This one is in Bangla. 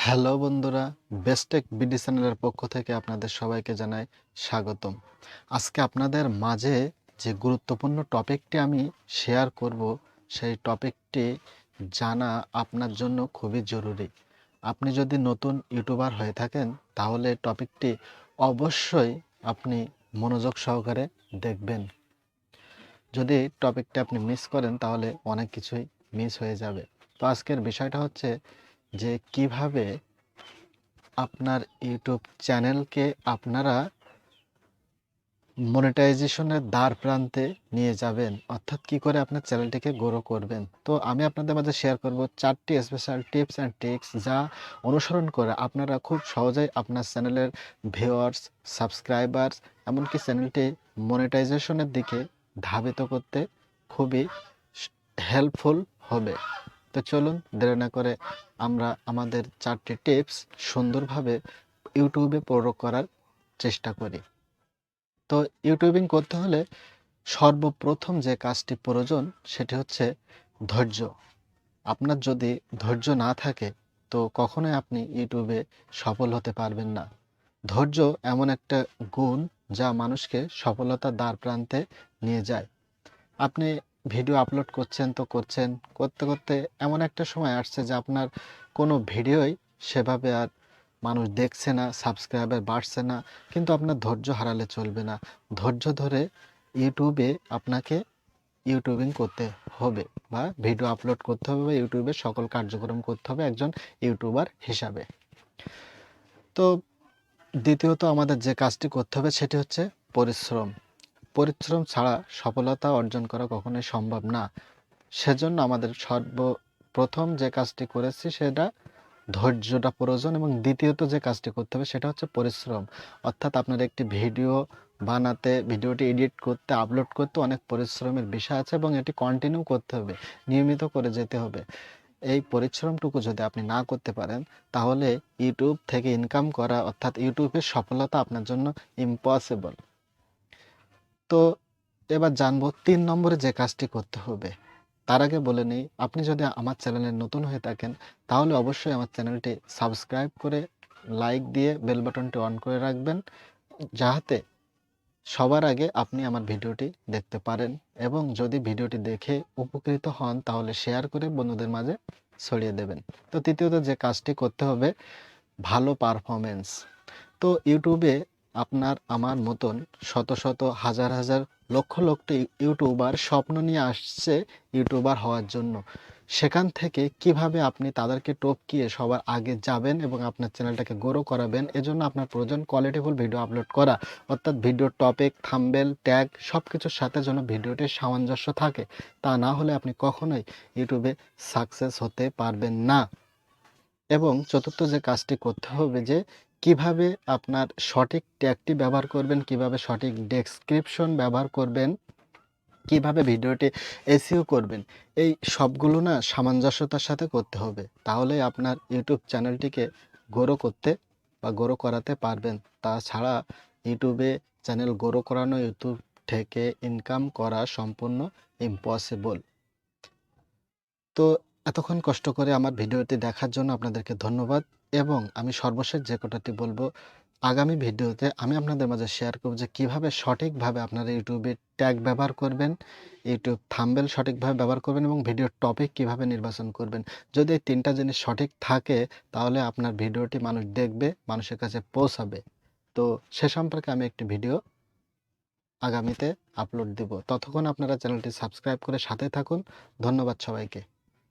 হ্যালো বন্ধুরা, বেস্টেক বিডি চ্যানেলের পক্ষ থেকে আপনাদের সবাইকে জানাই স্বাগতম। আজকে আপনাদের মাঝে যে গুরুত্বপূর্ণ টপিকটি আমি শেয়ার করব, সেই টপিকটি জানা আপনার জন্য খুবই জরুরি। আপনি যদি নতুন ইউটিউবার হয়ে থাকেন তাহলে টপিকটি অবশ্যই আপনি মনোযোগ সহকারে দেখবেন। যদি টপিকটা আপনি মিস করেন তাহলে অনেক কিছুই মিস হয়ে যাবে। তো আজকের বিষয়টা হচ্ছে যে কিভাবে আপনার ইউটিউব চ্যানেলকে আপনারা মনিটাইজেশনের দ্বার প্রান্তে নিয়ে যাবেন, অর্থাৎ কি করে আপনার চ্যানেলটিকে গ্রো করবেন। তো আমি আপনাদের মাঝে শেয়ার করব 4টি স্পেশাল টিপস অ্যান্ড ট্রিক্স, যা অনুসরণ করে আপনারা খুব সহজেই আপনার চ্যানেলের ভিউয়ার্স, সাবস্ক্রাইবার্স, এমনকি চ্যানেলটি মনিটাইজেশনের দিকে ধাবিত করতে খুবই হেল্পফুল হবে। তো চলুন দেরি না করে আমরা আমাদের 4টি টিপস সুন্দরভাবে ইউটিউবে প্রয়োগ করার চেষ্টা করি। তো ইউটিউবিং করতে হলে সর্বপ্রথম যে কাজটি প্রয়োজন সেটি হচ্ছে ধৈর্য। আপনার যদি ধৈর্য না থাকে তো কখনোই আপনি ইউটিউবে সফল হতে পারবেন না। ধৈর্য এমন একটা গুণ যা মানুষকে সফলতার দ্বার প্রান্তে নিয়ে যায়। আপনি ভিডিও আপলোড করছেন তো করছেন, করতে করতে এমন একটা সময় আসছে যে আপনার কোনো ভিডিওই সেভাবে আর মানুষ দেখছে না, সাবস্ক্রাইবার বাড়ছে না, কিন্তু আপনার ধৈর্য হারালে চলবে না। ধৈর্য ধরে ইউটিউবে আপনাকে ইউটিউবিং করতে হবে, বা ভিডিও আপলোড করতে হবে, বা ইউটিউবে সকল কার্যক্রম করতে হবে একজন ইউটিউবার হিসাবে। তো দ্বিতীয়ত আমাদের যে কাজটি করতে হবে সেটি হচ্ছে পরিশ্রম। পরিশ্রম ছাড়া সফলতা অর্জন করা কখনোই সম্ভব না। সেজন্য আমাদের সর্বপ্রথম যে কাজটি করেছি সেটা ধৈর্যটা প্রয়োজন, এবং দ্বিতীয়ত যে কাজটি করতে হবে সেটা হচ্ছে পরিশ্রম। অর্থাৎ আপনার একটি ভিডিও বানাতে, ভিডিওটি এডিট করতে, আপলোড করতে অনেক পরিশ্রমের বিষয় আছে, এবং এটি কন্টিনিউ করতে হবে, নিয়মিত করে যেতে হবে। এই পরিশ্রমটুকু যদি আপনি না করতে পারেন তাহলে ইউটিউব থেকে ইনকাম করা, অর্থাৎ ইউটিউবের সফলতা আপনার জন্য ইম্পসিবল। তো এবার জানবো 3 নম্বরে যে কাজটি করতে হবে। তার আগে বলে নিই, আপনি যদি আমার চ্যানেলে নতুন হয়ে থাকেন তাহলে অবশ্যই আমার চ্যানেলটি সাবস্ক্রাইব করে, লাইক দিয়ে বেল বাটনটি অন করে রাখবেন, যাহাতে সবার আগে আপনি আমার ভিডিওটি দেখতে পারেন। এবং যদি ভিডিওটি দেখে উপকৃত হন তাহলে শেয়ার করে বন্ধুদের মাঝে ছড়িয়ে দেবেন। তো তৃতীয়ত যে কাজটি করতে হবে, ভালো পারফরমেন্স। তো ইউটিউবে আপনার আমার মতন শত শত হাজার হাজার লক্ষ লক্ষ ইউটিউবার স্বপ্ন নিয়ে আসছে ইউটিউবার হওয়ার জন্য। সেখান থেকে কিভাবে আপনি তাদেরকে টপকিয়ে সবার আগে যাবেন এবং আপনার চ্যানেলটাকে গ্রো করাবেন, এজন্য আপনার প্রয়োজন কোয়ালিটিফুল ভিডিও আপলোড করা। অর্থাৎ ভিডিওর টপিক, থাম্বনেল, ট্যাগ সব কিছুর সাথে যেন ভিডিওটির সামঞ্জস্য থাকে। তা না হলে আপনি কখনোই ইউটিউবে সাকসেস হতে পারবেন না। এবং চতুর্থ যে কাজটি করতে হবে যে কিভাবে আপনার সঠিক ট্যাগটি ব্যবহার করবেন, কিভাবে সঠিক ডেসক্রিপশন ব্যবহার করবেন, কিভাবে ভিডিওটি এসইও করবেন, এই সবগুলো না সামঞ্জস্যতার সাথে করতে হবে। তাহলে আপনার ইউটিউব চ্যানেলটিকে গ্রো করতে বা গ্রো করাতে পারবেন। তাছাড়া ইউটিউবে চ্যানেল গ্রো করানো, ইউটিউব থেকে ইনকাম করা সম্পূর্ণ ইম্পসিবল। তো এতক্ষণ কষ্ট করে আমার ভিডিওটি দেখার জন্য আপনাদেরকে ধন্যবাদ। এবং আমি সর্বশেষ যে কথাটি বলবো, আগামী ভিডিওতে আমি আপনাদের মাঝে শেয়ার করব যে কীভাবে সঠিকভাবে আপনারা ইউটিউবে ট্যাগ ব্যবহার করবেন, ইউটিউব থাম্বনেল সঠিকভাবে ব্যবহার করবেন, এবং ভিডিওর টপিক কীভাবে নির্বাচন করবেন। যদি এই 3টা জিনিস সঠিক থাকে তাহলে আপনার ভিডিওটি মানুষ দেখবে, মানুষের কাছে পৌঁছাবে। তো সে সম্পর্কে আমি একটি ভিডিও আগামীতে আপলোড দিব। ততক্ষণ আপনারা চ্যানেলটি সাবস্ক্রাইব করে সাথে থাকুন। ধন্যবাদ সবাইকে।